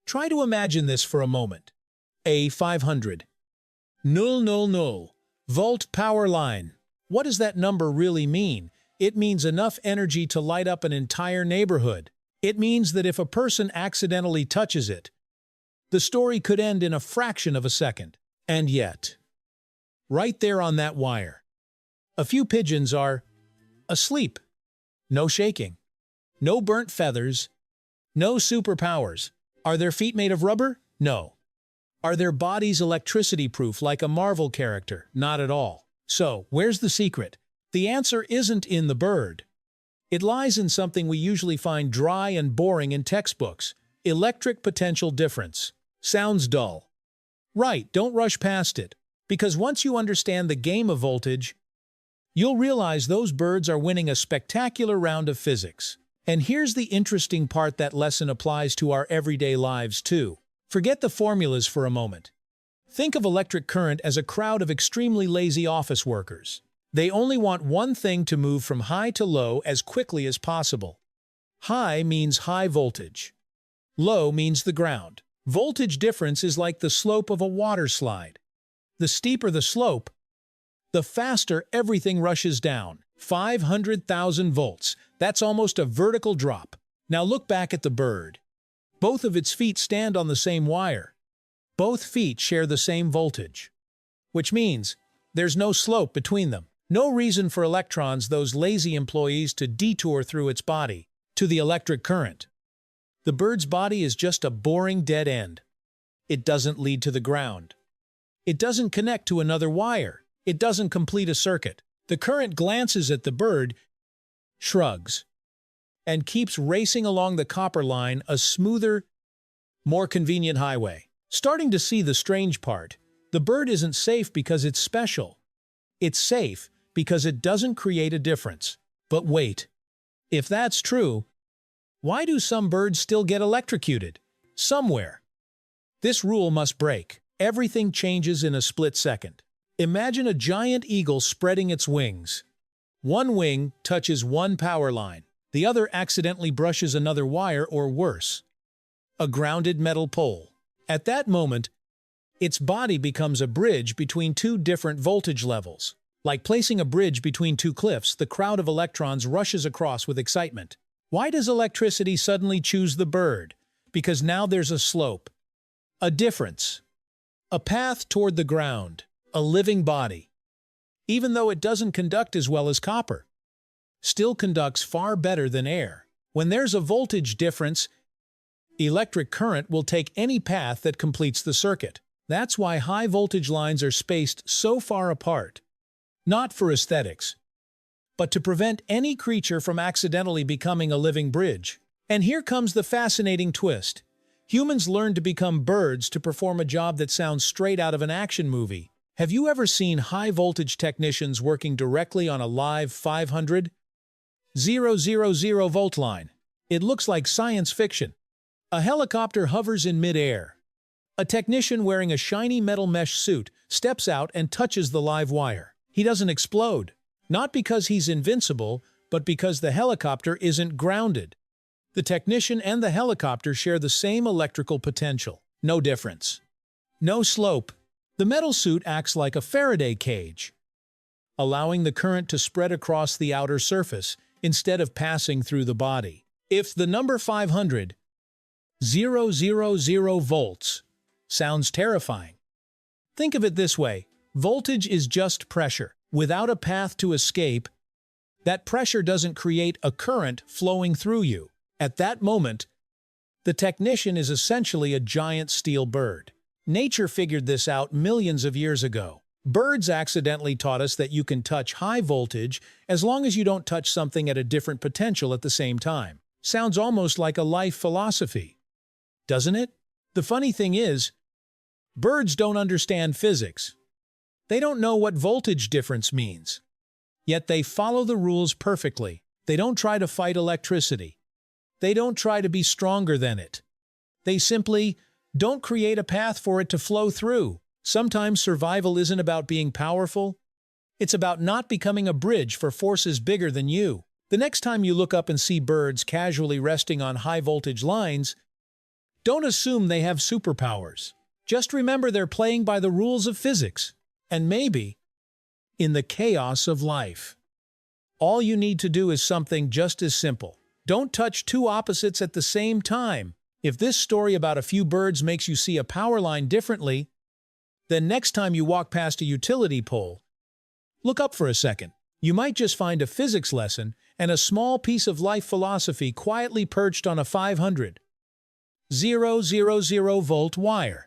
Try to imagine this for a moment. A 500. 000 volt power line. What does that number really mean? It means enough energy to light up an entire neighborhood. It means that if a person accidentally touches it, the story could end in a fraction of a second. And yet, right there on that wire, a few pigeons are asleep. No shaking. No burnt feathers. No superpowers. Are their feet made of rubber? No. Are their bodies electricity-proof like a Marvel character? Not at all. So, where's the secret? The answer isn't in the bird. It lies in something we usually find dry and boring in textbooks. Electric potential difference. Sounds dull. Right, don't rush past it. Because once you understand the game of voltage, you'll realize those birds are winning a spectacular round of physics. And here's the interesting part: that lesson applies to our everyday lives too. Forget the formulas for a moment. Think of electric current as a crowd of extremely lazy office workers. They only want one thing: to move from high to low as quickly as possible. High means high voltage. Low means the ground. Voltage difference is like the slope of a water slide. The steeper the slope, the faster everything rushes down. 500,000 volts. That's almost a vertical drop. Now look back at the bird. Both of its feet stand on the same wire. Both feet share the same voltage. Which means there's no slope between them. No reason for electrons, those lazy employees, to detour through its body to the electric current. The bird's body is just a boring dead end. It doesn't lead to the ground. It doesn't connect to another wire. It doesn't complete a circuit. The current glances at the bird, shrugs, and keeps racing along the copper line, a smoother, more convenient highway. Starting to see the strange part: the bird isn't safe because it's special. It's safe because it doesn't create a difference. But wait, if that's true, why do some birds still get electrocuted? Somewhere. This rule must break. Everything changes in a split second. Imagine a giant eagle spreading its wings. One wing touches one power line. The other accidentally brushes another wire, or worse, a grounded metal pole. At that moment, its body becomes a bridge between two different voltage levels. Like placing a bridge between two cliffs, the crowd of electrons rushes across with excitement. Why does electricity suddenly choose the bird? Because now there's a slope, a difference, a path toward the ground, a living body. Even though it doesn't conduct as well as copper, still conducts far better than air. When there's a voltage difference, electric current will take any path that completes the circuit. That's why high voltage lines are spaced so far apart. Not for aesthetics, but to prevent any creature from accidentally becoming a living bridge. And here comes the fascinating twist. Humans learn to become birds to perform a job that sounds straight out of an action movie. Have you ever seen high-voltage technicians working directly on a live 500,000 volt line? It looks like science fiction. A helicopter hovers in mid-air. A technician wearing a shiny metal mesh suit steps out and touches the live wire. He doesn't explode. Not because he's invincible, but because the helicopter isn't grounded. The technician and the helicopter share the same electrical potential. No difference. No slope. The metal suit acts like a Faraday cage, allowing the current to spread across the outer surface instead of passing through the body. If the number 500,000 volts sounds terrifying, think of it this way. Voltage is just pressure. Without a path to escape, that pressure doesn't create a current flowing through you. At that moment, the technician is essentially a giant steel bird. Nature figured this out millions of years ago. Birds accidentally taught us that you can touch high voltage as long as you don't touch something at a different potential at the same time. Sounds almost like a life philosophy, doesn't it? The funny thing is, birds don't understand physics. They don't know what voltage difference means. Yet they follow the rules perfectly. They don't try to fight electricity. They don't try to be stronger than it. They simply don't create a path for it to flow through. Sometimes survival isn't about being powerful. It's about not becoming a bridge for forces bigger than you. The next time you look up and see birds casually resting on high-voltage lines, Don't assume they have superpowers. Just remember they're playing by the rules of physics. And maybe, in the chaos of life, all you need to do is something just as simple. Don't touch two opposites at the same time. If this story about a few birds makes you see a power line differently, then next time you walk past a utility pole, look up for a second. You might just find a physics lesson and a small piece of life philosophy quietly perched on a 500,000 volt wire.